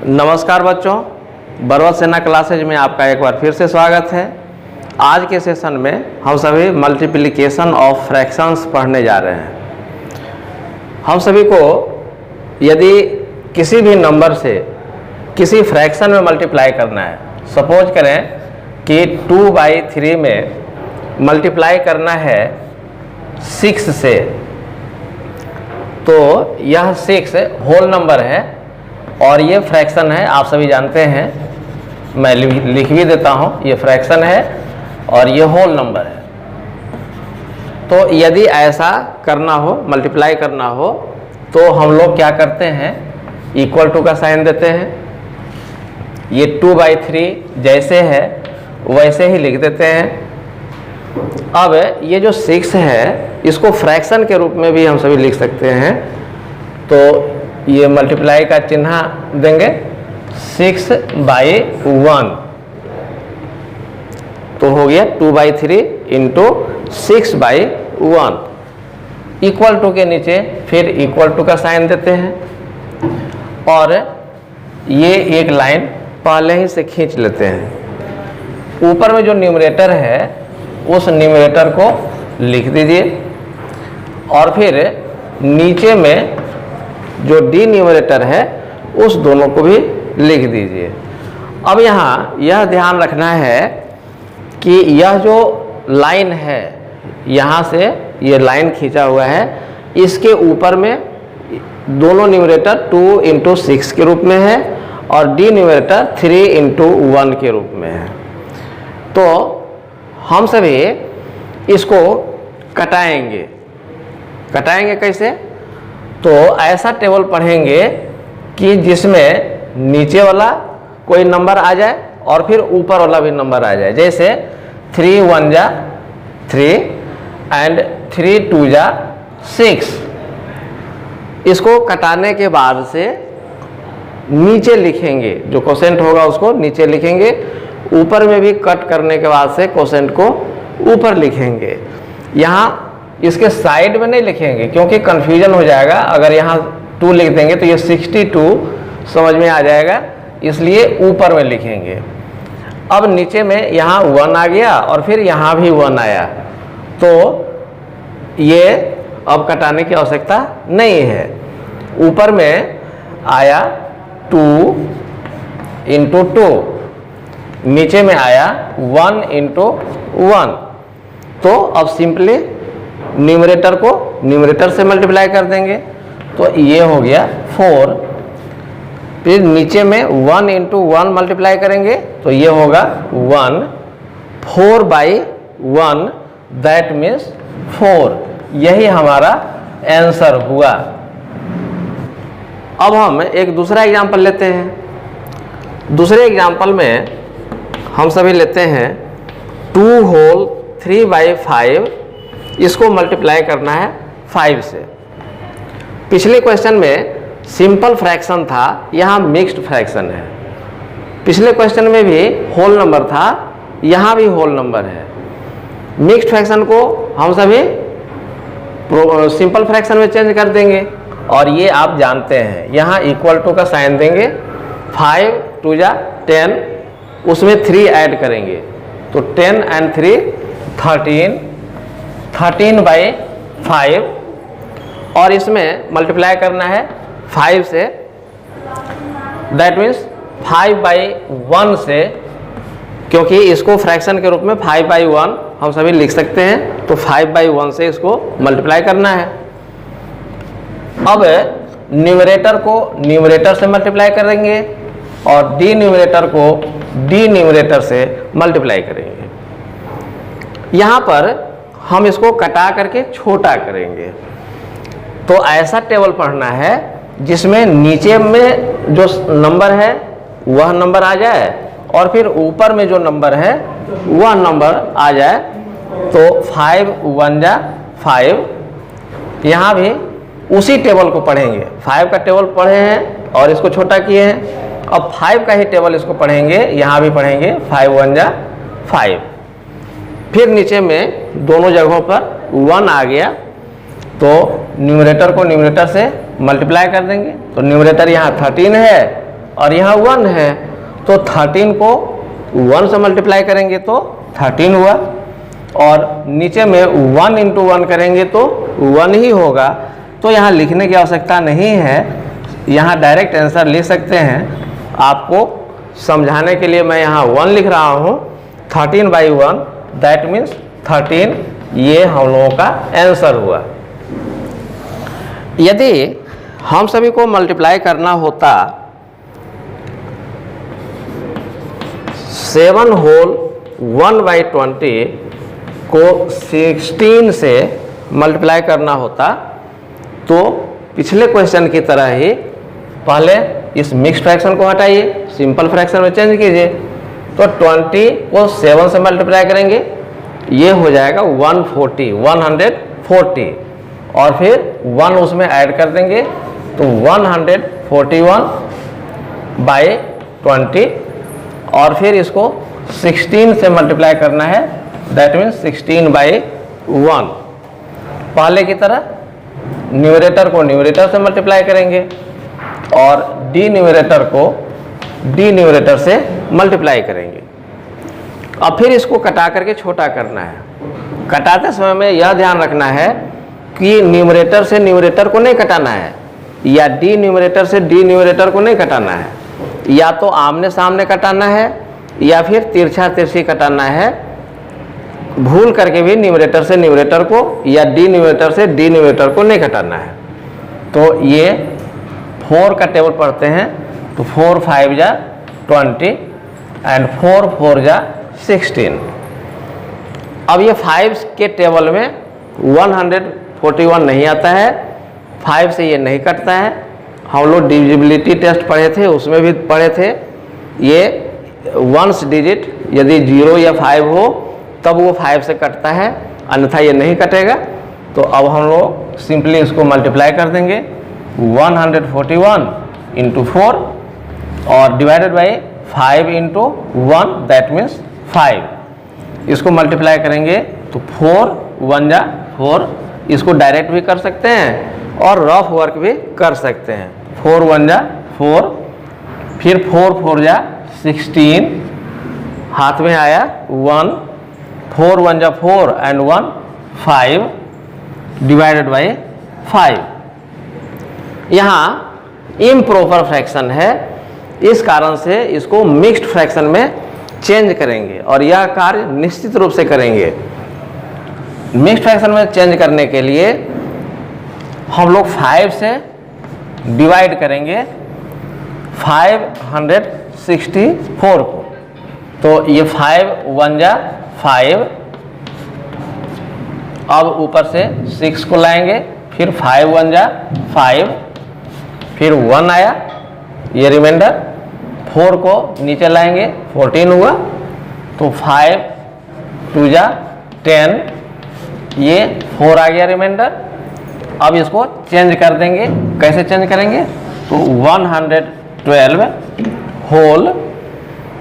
नमस्कार बच्चों, बरवत सेना क्लासेज में आपका एक बार फिर से स्वागत है। आज के सेशन में हम सभी मल्टीप्लिकेशन ऑफ फ्रैक्शंस पढ़ने जा रहे हैं। हम सभी को यदि किसी भी नंबर से किसी फ्रैक्शन में मल्टीप्लाई करना है, सपोज करें कि 2/3 में मल्टीप्लाई करना है 6 से, तो यह 6 होल नंबर है और ये फ्रैक्शन है, आप सभी जानते हैं। मैं लिख भी देता हूँ, ये फ्रैक्शन है और ये होल नंबर है। तो यदि ऐसा करना हो, मल्टीप्लाई करना हो, तो हम लोग क्या करते हैं, इक्वल टू का साइन देते हैं। ये 2/3 जैसे है वैसे ही लिख देते हैं। अब ये जो 6 है, इसको फ्रैक्शन के रूप में भी हम सभी लिख सकते हैं। तो ये मल्टीप्लाई का चिन्ह देंगे 6/1, तो हो गया 2/3 इंटू 6/1। इक्वल टू के नीचे फिर इक्वल टू का साइन देते हैं और ये एक लाइन पहले ही से खींच लेते हैं। ऊपर में जो न्यूमरेटर है उस न्यूमरेटर को लिख दीजिए और फिर नीचे में जो डिन्यूमरेटर है उस दोनों को भी लिख दीजिए। अब यहाँ यह ध्यान रखना है कि यह जो लाइन है, यहाँ से ये लाइन खींचा हुआ है, इसके ऊपर में दोनों न्यूमरेटर 2 × 6 के रूप में है और डिन्यूमरेटर 3 × 1 के रूप में है। तो हम सभी इसको कटाएंगे। कैसे? तो ऐसा टेबल पढ़ेंगे कि जिसमें नीचे वाला कोई नंबर आ जाए और फिर ऊपर वाला भी नंबर आ जाए। जैसे 3 × 1 = 3 एंड 3 × 2 = 6। इसको कटाने के बाद से नीचे लिखेंगे, जो कोसेंट होगा उसको नीचे लिखेंगे। ऊपर में भी कट करने के बाद से कोसेंट को ऊपर लिखेंगे। यहाँ इसके साइड में नहीं लिखेंगे क्योंकि कंफ्यूजन हो जाएगा। अगर यहाँ 2 लिख देंगे तो ये 62 समझ में आ जाएगा, इसलिए ऊपर में लिखेंगे। अब नीचे में यहाँ 1 आ गया और फिर यहाँ भी 1 आया, तो ये अब कटाने की आवश्यकता नहीं है। ऊपर में आया 2 × 2, नीचे में आया 1 × 1। तो अब सिंपली न्यूमरेटर को न्यूमरेटर से मल्टीप्लाई कर देंगे, तो ये हो गया 4। फिर नीचे में 1 × 1 मल्टीप्लाई करेंगे तो ये होगा 1। 4/1 दैट मीन्स 4। यही हमारा आंसर हुआ। अब हम एक दूसरा एग्जाम्पल लेते हैं। दूसरे एग्जाम्पल में हम सभी लेते हैं 2 होल 3/5। इसको मल्टीप्लाई करना है 5 से। पिछले क्वेश्चन में सिंपल फ्रैक्शन था, यहाँ मिक्स्ड फ्रैक्शन है। पिछले क्वेश्चन में भी होल नंबर था, यहाँ भी होल नंबर है। मिक्स्ड फ्रैक्शन को हम सभी सिंपल फ्रैक्शन में चेंज कर देंगे और ये आप जानते हैं। यहाँ इक्वल टू का साइन देंगे, 5 × 2 = 10, उसमें 3 ऐड करेंगे तो 10 and 3 = 13/5 और इसमें मल्टीप्लाई करना है 5 से। दैट मीन्स 5/1 से, क्योंकि इसको फ्रैक्शन के रूप में 5/1 हम सभी लिख सकते हैं, तो 5/1 से इसको मल्टीप्लाई करना है। अब न्यूमरेटर को न्यूमरेटर से मल्टीप्लाई करेंगे और डिन्यूमरेटर को डिन्यूमरेटर से मल्टीप्लाई करेंगे। यहाँ पर हम इसको कटा करके छोटा करेंगे। तो ऐसा टेबल पढ़ना है जिसमें नीचे में जो नंबर है वह नंबर आ जाए और फिर ऊपर में जो नंबर है वह नंबर आ जाए। तो 5 × 1 = 5। यहाँ भी उसी टेबल को पढ़ेंगे। 5 का टेबल पढ़े हैं और इसको छोटा किए हैं। अब 5 का ही टेबल इसको पढ़ेंगे, यहाँ भी पढ़ेंगे 5 × 1 = 5। फिर नीचे में दोनों जगहों पर 1 आ गया तो न्यूमरेटर को न्यूमरेटर से मल्टीप्लाई कर देंगे। तो न्यूमरेटर यहाँ 13 है और यहाँ 1 है, तो 13 को 1 से मल्टीप्लाई करेंगे तो 13 हुआ, और नीचे में 1 इंटू 1 करेंगे तो 1 ही होगा। तो यहाँ लिखने की आवश्यकता नहीं है, यहाँ डायरेक्ट आंसर लिख सकते हैं। आपको समझाने के लिए मैं यहाँ 1 लिख रहा हूँ। 13/1 दैट मीन्स 13, ये हम लोगों का आंसर हुआ। यदि हम सभी को मल्टीप्लाई करना होता 7 होल 1/20 को 16 से मल्टीप्लाई करना होता, तो पिछले क्वेश्चन की तरह ही पहले इस मिक्स्ड फ्रैक्शन को हटाइए, सिंपल फ्रैक्शन में चेंज कीजिए। तो 20 को 7 से मल्टीप्लाई करेंगे, ये हो जाएगा 140 और फिर 1 उसमें ऐड कर देंगे तो 141/20, और फिर इसको 16 से मल्टीप्लाई करना है, दैट मीन्स 16/1। पहले की तरह न्यूमरेटर को न्यूमरेटर से मल्टीप्लाई करेंगे और डिन्यूमरेटर को डिन्यूमरेटर से मल्टीप्लाई करेंगे। अब फिर इसको कटा करके छोटा करना है। कटाते समय में यह ध्यान रखना है कि न्यूमरेटर से न्यूमरेटर को नहीं कटाना है, या डिन्यूमरेटर से डिन्यूमरेटर को नहीं कटाना है, या तो आमने सामने कटाना है या फिर तिरछा तिरछी कटाना है। भूल करके भी न्यूमरेटर से न्यूमरेटर को या डिन्यूमरेटर से डिन्यूमरेटर को नहीं कटाना है। तो ये 4 का टेबल पढ़ते हैं, तो 4 5 जा 20 एंड 4 4 जा 16। अब ये 5 के टेबल में 141 नहीं आता है, 5 से ये नहीं कटता है। हम लोग डिविजिबिलिटी टेस्ट पढ़े थे, उसमें भी पढ़े थे, ये वंस डिजिट यदि 0 या 5 हो तब वो 5 से कटता है, अन्यथा ये नहीं कटेगा। तो अब हम लोग सिंपली इसको मल्टीप्लाई कर देंगे, 141 इंटू 4 और divided by 5 into 1 that means 5। इसको मल्टीप्लाई करेंगे तो 4 1 जा 4, इसको डायरेक्ट भी कर सकते हैं और रफ वर्क भी कर सकते हैं। 4 1 जा 4, फिर 4 4 जा 16, हाथ में आया 1, 4 1 जा 4 एंड 1 5 डिवाइडेड बाई 5। यहाँ इम्प्रॉपर फ्रैक्शन है, इस कारण से इसको मिक्स्ड फ्रैक्शन में चेंज करेंगे और यह कार्य निश्चित रूप से करेंगे। मिक्स्ड फ्रैक्शन में चेंज करने के लिए हम लोग 5 से डिवाइड करेंगे 564 को। तो ये 5 1 जा 5, अब ऊपर से 6 को लाएंगे, फिर 5 1 जा 5, फिर 1 आया, ये रिमाइंडर 4 को नीचे लाएंगे 14 हुआ, तो 5 2 जा 10, ये 4 आ गया रिमाइंडर। अब इसको चेंज कर देंगे, कैसे चेंज करेंगे, तो 112 होल,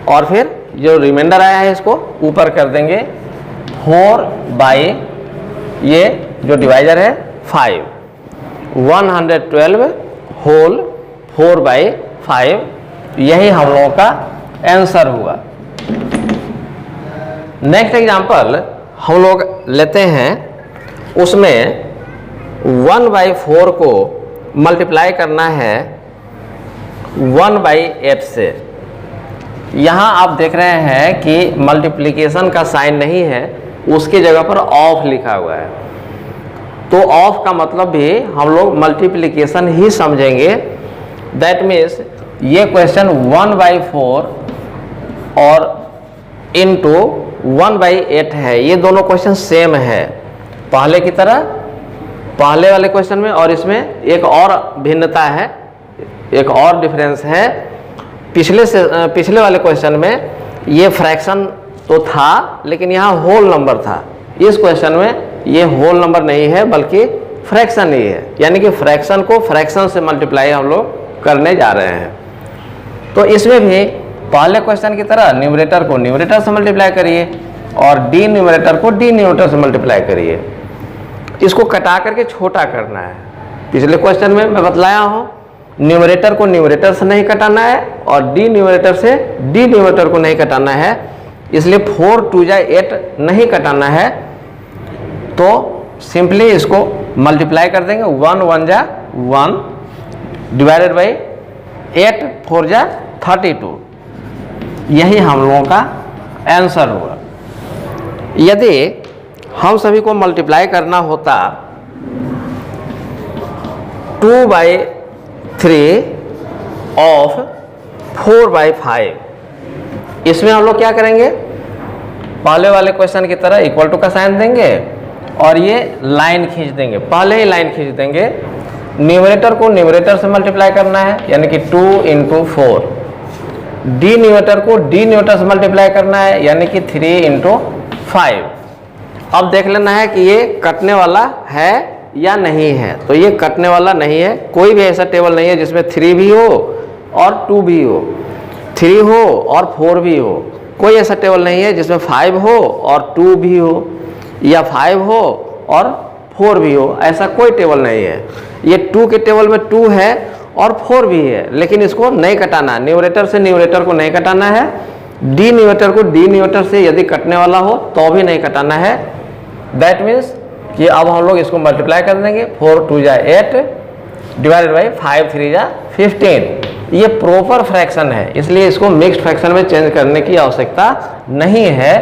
और फिर जो रिमाइंडर आया है इसको ऊपर कर देंगे 4 बाई ये जो डिवाइजर है 5, 112 होल 4 बाई 5, यही हम लोगों का आंसर हुआ। नेक्स्ट एग्जांपल हम लोग लेते हैं, उसमें 1/4 को मल्टीप्लाई करना है 1/8 से। यहाँ आप देख रहे हैं कि मल्टीप्लिकेशन का साइन नहीं है, उसकी जगह पर ऑफ लिखा हुआ है। तो ऑफ का मतलब भी हम लोग मल्टीप्लिकेशन ही समझेंगे। दैट मीन्स ये क्वेश्चन 1/4 और इनटू 1/8 है, ये दोनों क्वेश्चन सेम है पहले की तरह, पहले वाले क्वेश्चन में और इसमें एक और भिन्नता है, एक और डिफरेंस है। पिछले वाले क्वेश्चन में ये फ्रैक्शन तो था लेकिन यहाँ होल नंबर था, इस क्वेश्चन में ये होल नंबर नहीं है बल्कि फ्रैक्शन ही है, यानी कि फ्रैक्शन को फ्रैक्शन से मल्टीप्लाई हम लोग करने जा रहे हैं। तो इसमें भी पहले क्वेश्चन की तरह न्यूमरेटर को न्यूमरेटर से मल्टीप्लाई करिए और डी न्यूमरेटर को डी न्यूमरेटर से मल्टीप्लाई करिए। इसको कटा करके छोटा करना है। पिछले क्वेश्चन में मैं बतलाया हूँ न्यूमरेटर को न्यूमरेटर से नहीं कटाना है और डी न्यूमरेटर से डी न्यूमरेटर को नहीं कटाना है, इसलिए 4 2 जा 8 नहीं कटाना है। तो सिंपली इसको मल्टीप्लाई कर देंगे, 1 1 जा 1 डिवाइडेड बाई 8 4 जा 32। यही हम लोगों का आंसर हुआ। यदि हम सभी को मल्टीप्लाई करना होता 2/3 ऑफ 4/5, इसमें हम लोग क्या करेंगे, पहले वाले क्वेश्चन की तरह इक्वल टू का साइन देंगे और ये लाइन खींच देंगे। पहले ही लाइन खींच देंगे, न्यूमरेटर को न्यूमरेटर से मल्टीप्लाई करना है यानी कि 2 × 4, डी न्यूमरेटर को डी न्यूमरेटर से मल्टीप्लाई करना है यानी कि 3 × 5। अब देख लेना है कि ये कटने वाला है या नहीं है। तो ये कटने वाला नहीं है, कोई भी ऐसा टेबल नहीं है जिसमें 3 भी हो और 2 भी हो, 3 हो और 4 भी हो। कोई ऐसा टेबल नहीं है जिसमें 5 हो और 2 भी हो या 5 हो और 4 भी हो, ऐसा कोई टेबल नहीं है। ये 2 के टेबल में 2 है और 4 भी है, लेकिन इसको नहीं कटाना, न्यूमरेटर से न्यूमरेटर को नहीं कटाना है, डी न्यूमरेटर को डी न्यूमरेटर से यदि कटने वाला हो तो भी नहीं कटाना है। दैट मीन्स कि अब हम लोग इसको मल्टीप्लाई कर देंगे, 4 2 जा 8 डिवाइडेड बाई 5 3 जा 15। ये प्रॉपर फ्रैक्शन है, इसलिए इसको मिक्स्ड फ्रैक्शन में चेंज करने की आवश्यकता नहीं है।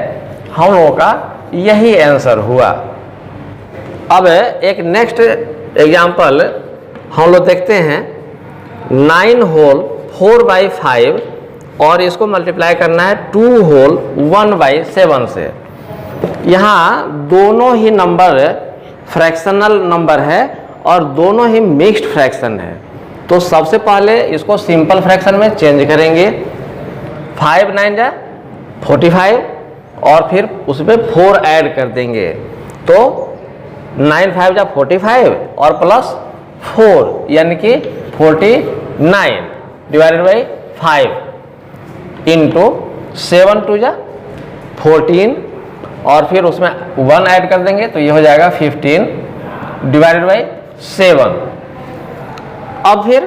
हम लोगों का यही आंसर हुआ। अब एक नेक्स्ट एग्जाम्पल हम लोग देखते हैं, 9 होल 4/5 और इसको मल्टीप्लाई करना है 2 होल 1/7 से। यहाँ दोनों ही नंबर फ्रैक्शनल नंबर है और दोनों ही मिक्स्ड फ्रैक्शन है। तो सबसे पहले इसको सिंपल फ्रैक्शन में चेंज करेंगे, 5 9 जा 45 और फिर उसमें 4 ऐड कर देंगे। तो 9 5 जा 45 और प्लस 4 यानी कि 49 डिवाइडेड बाई 5 इंटू 7 2 जा 14 और फिर उसमें 1 ऐड कर देंगे तो ये हो जाएगा 15 डिवाइडेड बाई 7। अब फिर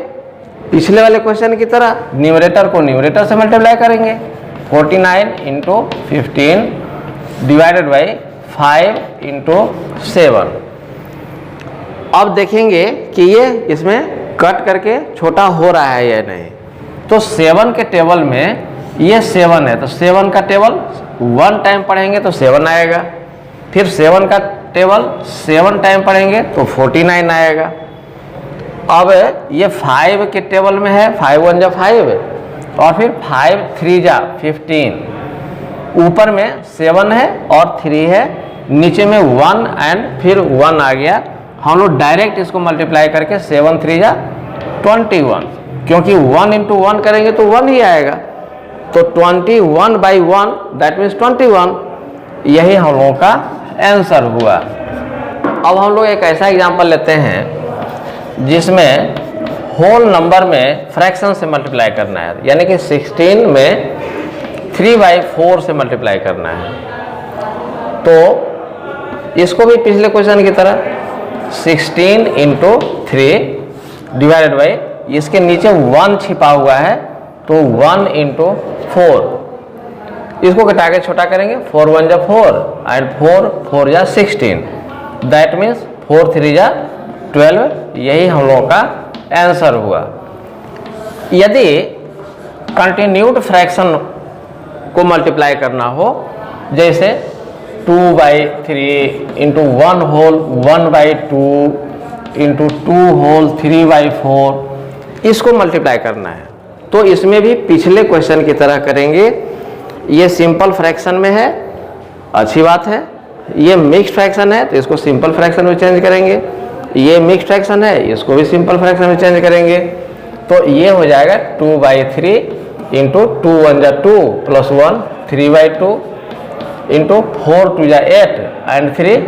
पिछले वाले क्वेश्चन की तरह न्यूमरेटर को न्यूमरेटर से मल्टीप्लाई करेंगे, 49 इंटू 15 डिवाइडेड बाई 5 इंटू 7। अब देखेंगे कि ये इसमें कट करके छोटा हो रहा है या नहीं। तो 7 के टेबल में ये 7 है, तो 7 का टेबल 1 टाइम पढ़ेंगे तो 7 आएगा, फिर 7 का टेबल 7 टाइम पढ़ेंगे तो 49 आएगा। अब ये 5 के टेबल में है, 5 1 जा 5 और फिर 5 3 जा 15, ऊपर में 7 है और 3 है, नीचे में 1 एंड फिर 1 आ गया। हम लोग डायरेक्ट इसको मल्टीप्लाई करके 7 3 जा 21, क्योंकि 1 × 1 करेंगे तो 1 ही आएगा। तो 21/1 दैट मीन्स 21। यही हम लोगों का आंसर हुआ। अब हम लोग एक ऐसा एग्जांपल लेते हैं जिसमें होल नंबर में फ्रैक्शन से मल्टीप्लाई करना है, यानी कि 16 में 3/4 से मल्टीप्लाई करना है। तो इसको भी पिछले क्वेश्चन की तरह 16 × 3 डिवाइडेड बाई, इसके नीचे 1 छिपा हुआ है तो 1 × 4, इसको घटा के छोटा करेंगे, 4 1 जा 4 एंड 4 4 जा 16 दैट मीन्स 4 3 जा 12। यही हम लोगों का आंसर हुआ। यदि कंटिन्यूड फ्रैक्शन को मल्टीप्लाई करना हो, जैसे 2/3 इंटू 1 होल 1/2 इंटू 2 होल 3/4, इसको मल्टीप्लाई करना है तो इसमें भी पिछले क्वेश्चन की तरह करेंगे। ये सिंपल फ्रैक्शन में है, अच्छी बात है। ये मिक्स्ड फ्रैक्शन है तो इसको सिंपल फ्रैक्शन में चेंज करेंगे। ये मिक्स्ड फ्रैक्शन है, इसको भी सिंपल फ्रैक्शन में चेंज करेंगे। तो ये हो जाएगा 2/3 इंटू 2 1 जा 2 प्लस 1 3/2 इंटू 4 2 जा 8 एंड 3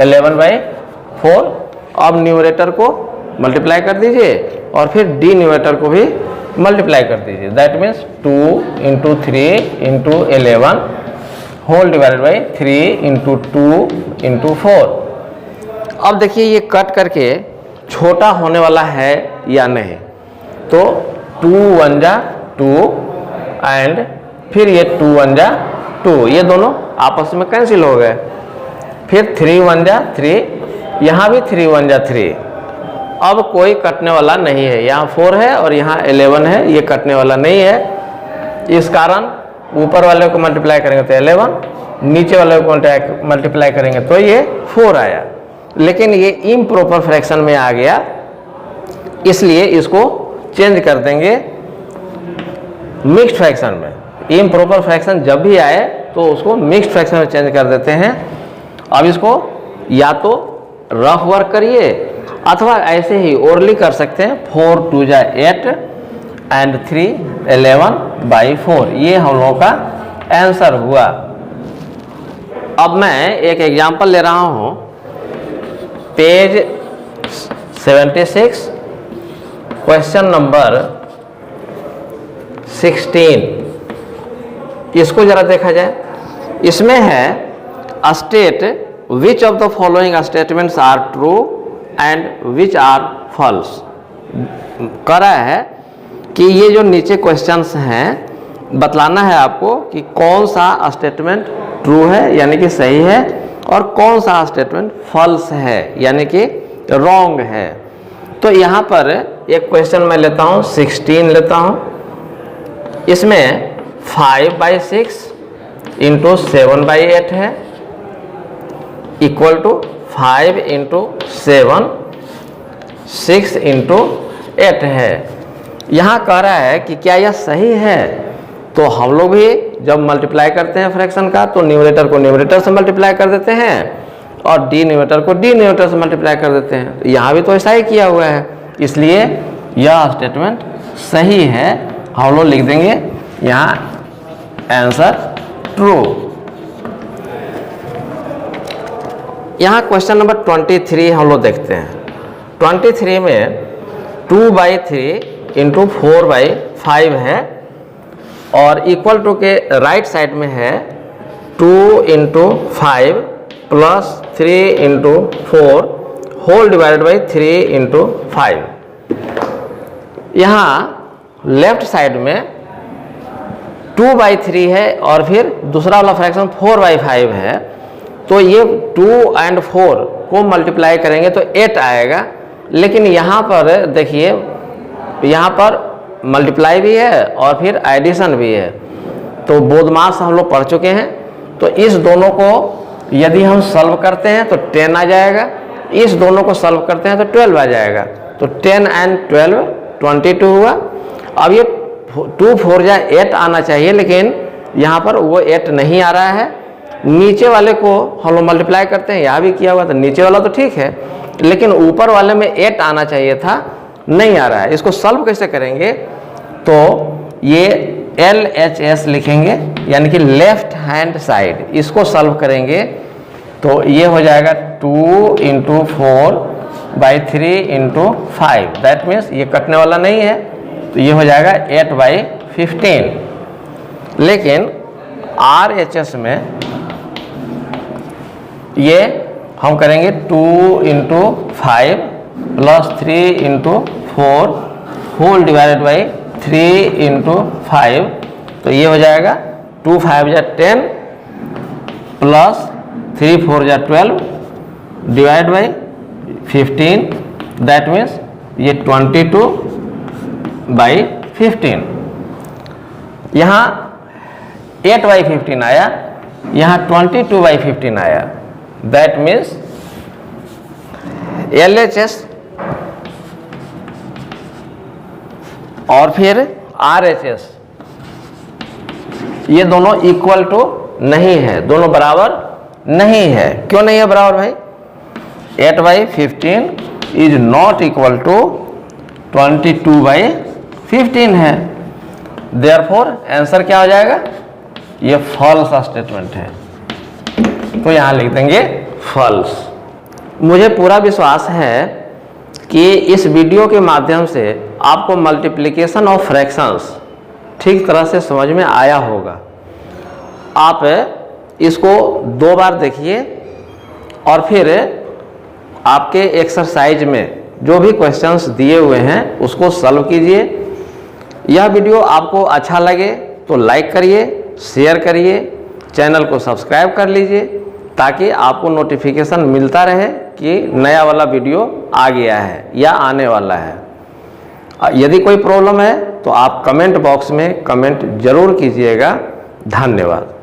11/4। अब न्यूमरेटर को मल्टीप्लाई कर दीजिए और फिर डी न्यूमरेटर को भी मल्टीप्लाई कर दीजिए, that means 2 × 3 × 11 whole divided by 3 × 2 × 4। अब देखिए ये कट करके छोटा होने वाला है या नहीं। तो 2 1 जा 2 एंड फिर ये 2 1 जा 2, ये दोनों आपस में कैंसिल हो गए। फिर 3 1 जा 3, यहाँ भी 3 1 जा 3। अब कोई कटने वाला नहीं है, यहाँ 4 है और यहाँ 11 है, ये कटने वाला नहीं है। इस कारण ऊपर वाले को मल्टीप्लाई करेंगे तो 11, नीचे वाले को मल्टीप्लाई करेंगे तो ये 4 आया। लेकिन ये इम्प्रॉपर फ्रैक्शन में आ गया, इसलिए इसको चेंज कर देंगे मिक्स्ड फ्रैक्शन में। इम्प्रॉपर फ्रैक्शन जब भी आए तो उसको मिक्स्ड फ्रैक्शन में चेंज कर देते हैं। अब इसको या तो रफ वर्क करिए अथवा ऐसे ही ओरली कर सकते हैं। 4 2 जा 8 एंड 3 11/4, ये हम लोगों का आंसर हुआ। अब मैं एक एग्जांपल ले रहा हूँ, पेज 76 क्वेश्चन नंबर 16। इसको जरा देखा जाए। इसमें है state which of the following statements are true and which are false. कह रहा है कि ये जो नीचे क्वेश्चंस हैं बतलाना है आपको कि कौन सा स्टेटमेंट ट्रू है यानी कि सही है और कौन सा स्टेटमेंट फॉल्स है यानी कि रॉन्ग है। तो यहाँ पर एक क्वेश्चन मैं लेता हूँ, 16 लेता हूँ। इसमें 5/6 इंटू 7/8 है इक्वल टू 5 इंटू 7 6 इंटू 8 है। यहाँ कह रहा है कि क्या यह सही है। तो हम लोग भी जब मल्टीप्लाई करते हैं फ्रैक्शन का तो न्यूमरेटर को न्यूमरेटर से मल्टीप्लाई कर देते हैं और डिनोमिनेटर को डिनोमिनेटर से मल्टीप्लाई कर देते हैं। तो यहाँ भी तो ऐसा ही किया हुआ है, इसलिए यह स्टेटमेंट सही है। हम लोग लिख देंगे यहाँ आंसर ट्रू। यहाँ क्वेश्चन नंबर 23 हम लोग देखते हैं। 23 में 2/3 इंटू 4/5 है और इक्वल टू के राइट साइड में है 2 into 5 plus 3 into 4 whole divided by 3 into 5। यहाँ लेफ्ट साइड में 2/3 है और फिर दूसरा वाला फ्रैक्शन 4/5 है। तो ये 2 एंड 4 को मल्टीप्लाई करेंगे तो 8 आएगा। लेकिन यहाँ पर देखिए, यहाँ पर मल्टीप्लाई भी है और फिर एडिशन भी है। तो बोधमास हम लोग पढ़ चुके हैं। तो इस दोनों को यदि हम सॉल्व करते हैं तो 10 आ जाएगा, इस दोनों को सॉल्व करते हैं तो 12 आ जाएगा। तो 10 एंड 12 22 हुआ। अब ये 2 4 जा 8 आना चाहिए, लेकिन यहाँ पर वो 8 नहीं आ रहा है। नीचे वाले को हम लोग मल्टीप्लाई करते हैं, यहाँ भी किया हुआ, तो नीचे वाला तो ठीक है, लेकिन ऊपर वाले में 8 आना चाहिए था, नहीं आ रहा है। इसको सॉल्व कैसे करेंगे, तो ये LHS लिखेंगे यानी कि लेफ्ट हैंड साइड। इसको सॉल्व करेंगे तो ये हो जाएगा 2 इंटू 4/3 इंटू 5। दैट मीन्स ये कटने वाला नहीं है, तो ये हो जाएगा 8/15। लेकिन RHS में ये हम करेंगे 2 into 5 plus 3 into 4 whole divided by 3 into 5। तो ये हो जाएगा 2 5 जा 10 प्लस 3 4 जा 12 डिवाइड बाई 15। दैट मीन्स ये 22/15। यहाँ 8/15 आया, यहाँ 22/15 आया। दैट मीन्स LHS और फिर RHS ये दोनों इक्वल टू नहीं है, दोनों बराबर नहीं है। क्यों नहीं है बराबर भाई? 8/15 इज नॉट इक्वल टू 22/15 है। देयरफॉर आंसर क्या हो जाएगा? ये फॉल्स स्टेटमेंट है, तो यहाँ लिख देंगे फॉल्स। मुझे पूरा विश्वास है कि इस वीडियो के माध्यम से आपको मल्टीप्लिकेशन ऑफ फ्रैक्शंस ठीक तरह से समझ में आया होगा। आप इसको 2 बार देखिए और फिर आपके एक्सरसाइज में जो भी क्वेश्चंस दिए हुए हैं उसको सॉल्व कीजिए। यह वीडियो आपको अच्छा लगे तो लाइक करिए, शेयर करिए, चैनल को सब्सक्राइब कर लीजिए ताकि आपको नोटिफिकेशन मिलता रहे कि नया वाला वीडियो आ गया है या आने वाला है। यदि कोई प्रॉब्लम है तो आप कमेंट बॉक्स में कमेंट जरूर कीजिएगा। धन्यवाद।